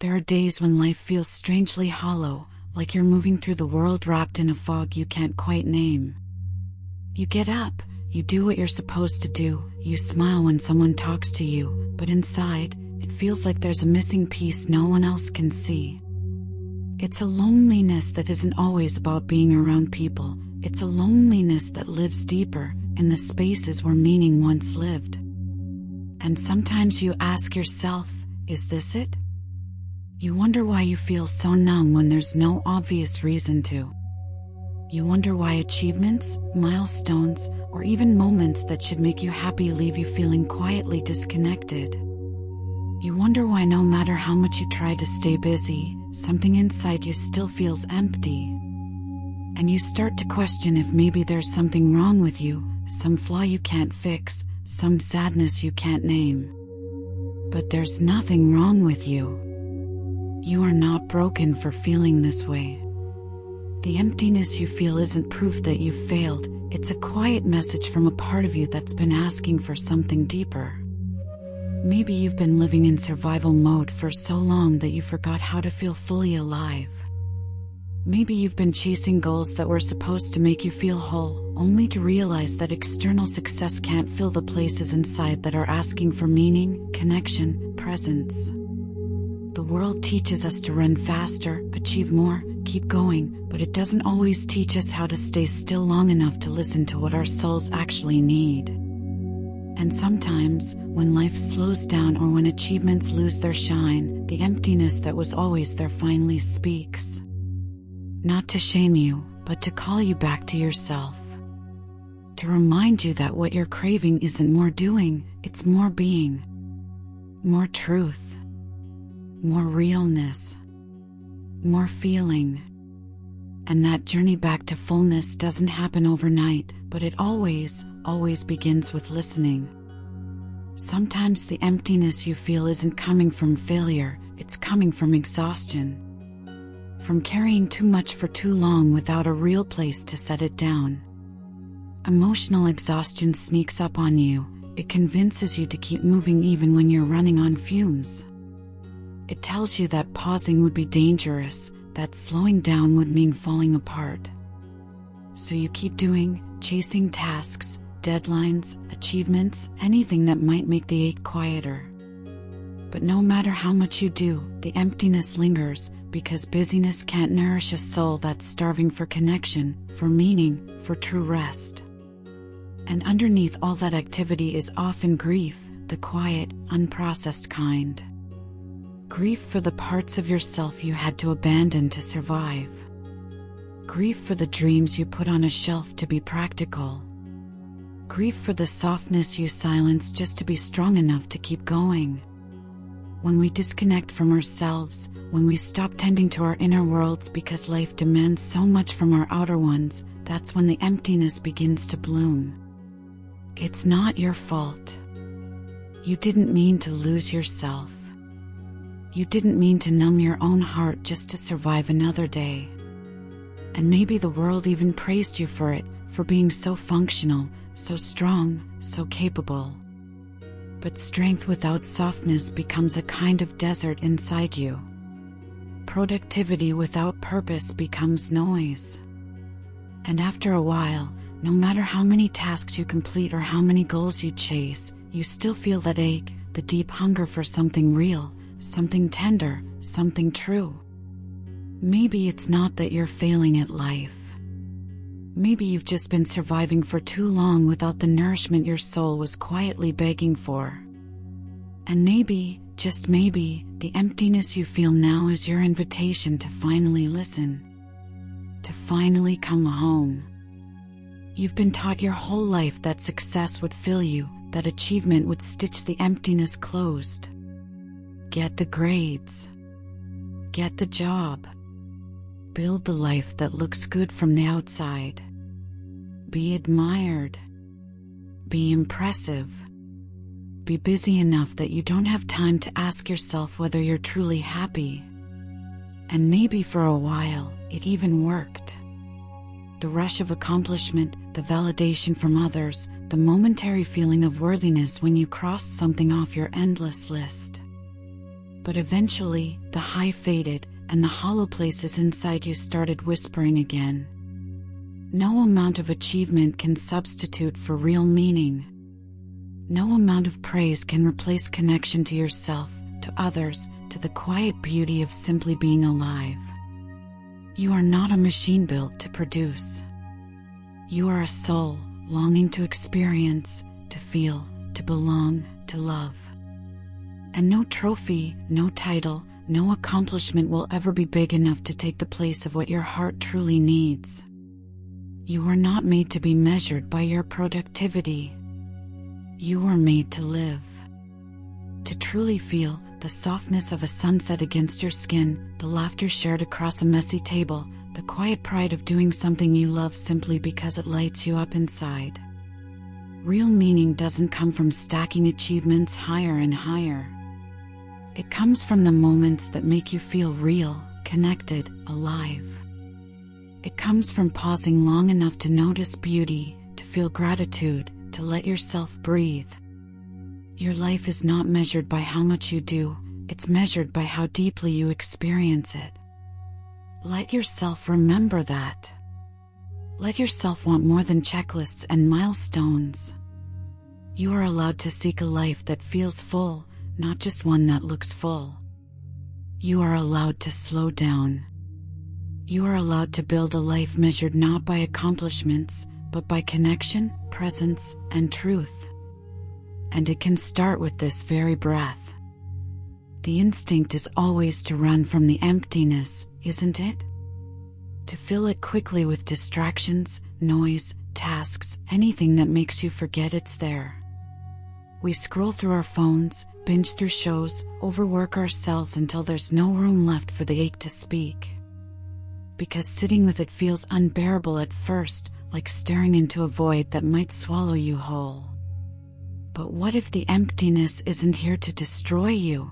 There are days when life feels strangely hollow, like you're moving through the world wrapped in a fog you can't quite name. You get up, you do what you're supposed to do, you smile when someone talks to you, but inside, it feels like there's a missing piece no one else can see. It's a loneliness that isn't always about being around people. It's a loneliness that lives deeper, in the spaces where meaning once lived. And sometimes you ask yourself, is this it? You wonder why you feel so numb when there's no obvious reason to. You wonder why achievements, milestones, or even moments that should make you happy leave you feeling quietly disconnected. You wonder why no matter how much you try to stay busy, something inside you still feels empty. And you start to question if maybe there's something wrong with you, some flaw you can't fix, some sadness you can't name. But there's nothing wrong with you. You are not broken for feeling this way. The emptiness you feel isn't proof that you've failed, it's a quiet message from a part of you that's been asking for something deeper. Maybe you've been living in survival mode for so long that you forgot how to feel fully alive. Maybe you've been chasing goals that were supposed to make you feel whole, only to realize that external success can't fill the places inside that are asking for meaning, connection, presence. The world teaches us to run faster, achieve more, keep going, but it doesn't always teach us how to stay still long enough to listen to what our souls actually need. And sometimes, when life slows down or when achievements lose their shine, the emptiness that was always there finally speaks. Not to shame you, but to call you back to yourself. To remind you that what you're craving isn't more doing, it's more being. More truth. More realness. More feeling. And that journey back to fullness doesn't happen overnight, but it always begins with listening. Sometimes the emptiness you feel isn't coming from failure, it's coming from exhaustion. From carrying too much for too long without a real place to set it down. Emotional exhaustion sneaks up on you, it convinces you to keep moving even when you're running on fumes. It tells you that pausing would be dangerous, that slowing down would mean falling apart. So you keep doing, chasing tasks, deadlines, achievements, anything that might make the ache quieter. But no matter how much you do, the emptiness lingers, because busyness can't nourish a soul that's starving for connection, for meaning, for true rest. And underneath all that activity is often grief, the quiet, unprocessed kind. Grief for the parts of yourself you had to abandon to survive. Grief for the dreams you put on a shelf to be practical. Grief for the softness you silenced just to be strong enough to keep going. When we disconnect from ourselves, when we stop tending to our inner worlds because life demands so much from our outer ones, that's when the emptiness begins to bloom. It's not your fault. You didn't mean to lose yourself. You didn't mean to numb your own heart just to survive another day. And maybe the world even praised you for it, for being so functional, so strong, so capable. But strength without softness becomes a kind of desert inside you. Productivity without purpose becomes noise. And after a while, no matter how many tasks you complete or how many goals you chase, you still feel that ache, the deep hunger for something real, something tender, something true. Maybe it's not that you're failing at life. Maybe you've just been surviving for too long without the nourishment your soul was quietly begging for. And maybe, just maybe, the emptiness you feel now is your invitation to finally listen. To finally come home. You've been taught your whole life that success would fill you, that achievement would stitch the emptiness closed. Get the grades. Get the job. Build the life that looks good from the outside. Be admired. Be impressive. Be busy enough that you don't have time to ask yourself whether you're truly happy. And maybe for a while, it even worked. The rush of accomplishment, the validation from others, the momentary feeling of worthiness when you crossed something off your endless list. But eventually, the high faded, and the hollow places inside you started whispering again. No amount of achievement can substitute for real meaning. No amount of praise can replace connection to yourself, to others, to the quiet beauty of simply being alive. You are not a machine built to produce. You are a soul, longing to experience, to feel, to belong, to love. And no trophy, no title, no accomplishment will ever be big enough to take the place of what your heart truly needs. You were not made to be measured by your productivity. You were made to live. To truly feel the softness of a sunset against your skin, the laughter shared across a messy table, the quiet pride of doing something you love simply because it lights you up inside. Real meaning doesn't come from stacking achievements higher and higher. It comes from the moments that make you feel real, connected, alive. It comes from pausing long enough to notice beauty, to feel gratitude, to let yourself breathe. Your life is not measured by how much you do, it's measured by how deeply you experience it. Let yourself remember that. Let yourself want more than checklists and milestones. You are allowed to seek a life that feels full, not just one that looks full. You are allowed to slow down. You are allowed to build a life measured not by accomplishments, but by connection, presence, and truth. And it can start with this very breath. The instinct is always to run from the emptiness, isn't it? To fill it quickly with distractions, noise, tasks, anything that makes you forget it's there. We scroll through our phones, binge through shows, overwork ourselves until there's no room left for the ache to speak. Because sitting with it feels unbearable at first, like staring into a void that might swallow you whole. But what if the emptiness isn't here to destroy you?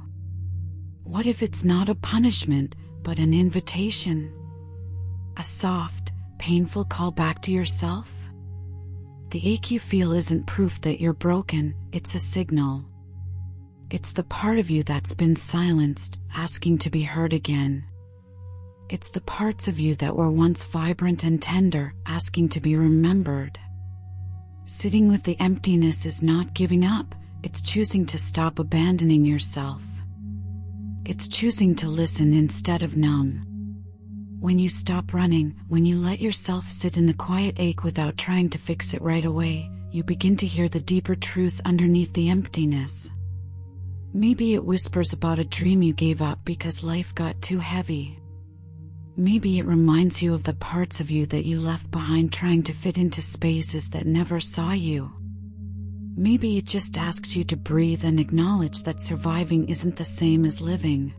What if it's not a punishment, but an invitation? A soft, painful call back to yourself? The ache you feel isn't proof that you're broken, it's a signal. It's the part of you that's been silenced, asking to be heard again. It's the parts of you that were once vibrant and tender, asking to be remembered. Sitting with the emptiness is not giving up, it's choosing to stop abandoning yourself. It's choosing to listen instead of numb. When you stop running, when you let yourself sit in the quiet ache without trying to fix it right away, you begin to hear the deeper truths underneath the emptiness. Maybe it whispers about a dream you gave up because life got too heavy. Maybe it reminds you of the parts of you that you left behind trying to fit into spaces that never saw you. Maybe it just asks you to breathe and acknowledge that surviving isn't the same as living.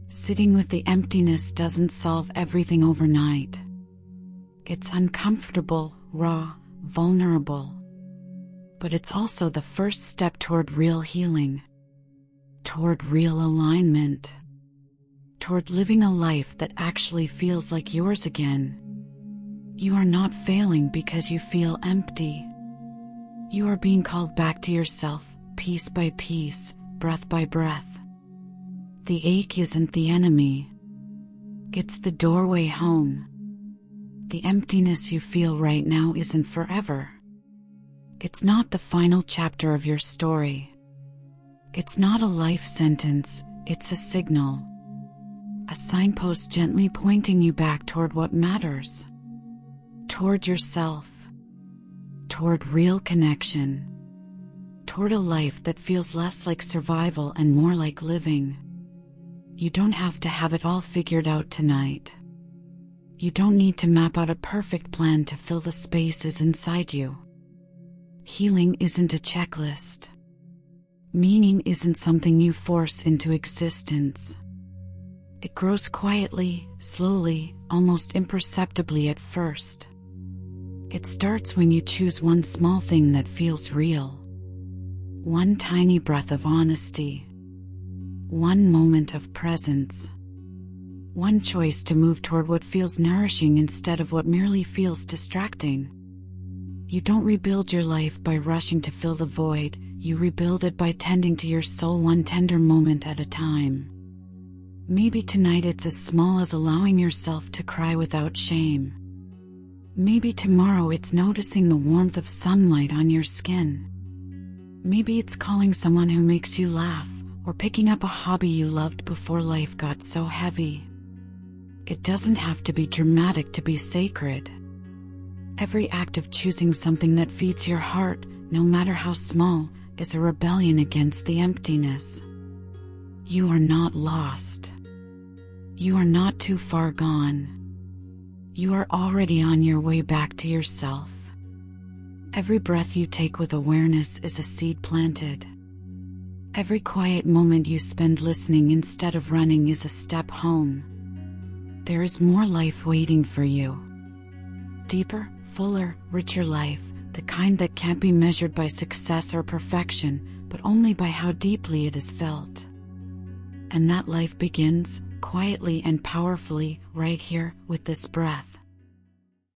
Sitting with the emptiness doesn't solve everything overnight. It's uncomfortable, raw, vulnerable. But it's also the first step toward real healing, toward real alignment, toward living a life that actually feels like yours again. You are not failing because you feel empty. You are being called back to yourself, piece by piece, breath by breath. The ache isn't the enemy. It's the doorway home. The emptiness you feel right now isn't forever. It's not the final chapter of your story. It's not a life sentence, it's a signal. A signpost gently pointing you back toward what matters. Toward yourself. Toward real connection. Toward a life that feels less like survival and more like living. You don't have to have it all figured out tonight. You don't need to map out a perfect plan to fill the spaces inside you. Healing isn't a checklist. Meaning isn't something you force into existence. It grows quietly, slowly, almost imperceptibly at first. It starts when you choose one small thing that feels real. One tiny breath of honesty. One moment of presence. One choice to move toward what feels nourishing instead of what merely feels distracting. You don't rebuild your life by rushing to fill the void, you rebuild it by tending to your soul one tender moment at a time. Maybe tonight it's as small as allowing yourself to cry without shame. Maybe tomorrow it's noticing the warmth of sunlight on your skin. Maybe it's calling someone who makes you laugh, or picking up a hobby you loved before life got so heavy. It doesn't have to be dramatic to be sacred. Every act of choosing something that feeds your heart, no matter how small, is a rebellion against the emptiness. You are not lost. You are not too far gone. You are already on your way back to yourself. Every breath you take with awareness is a seed planted. Every quiet moment you spend listening instead of running is a step home. There is more life waiting for you. Deeper, fuller, richer life, the kind that can't be measured by success or perfection, but only by how deeply it is felt. And that life begins, quietly and powerfully, right here, with this breath.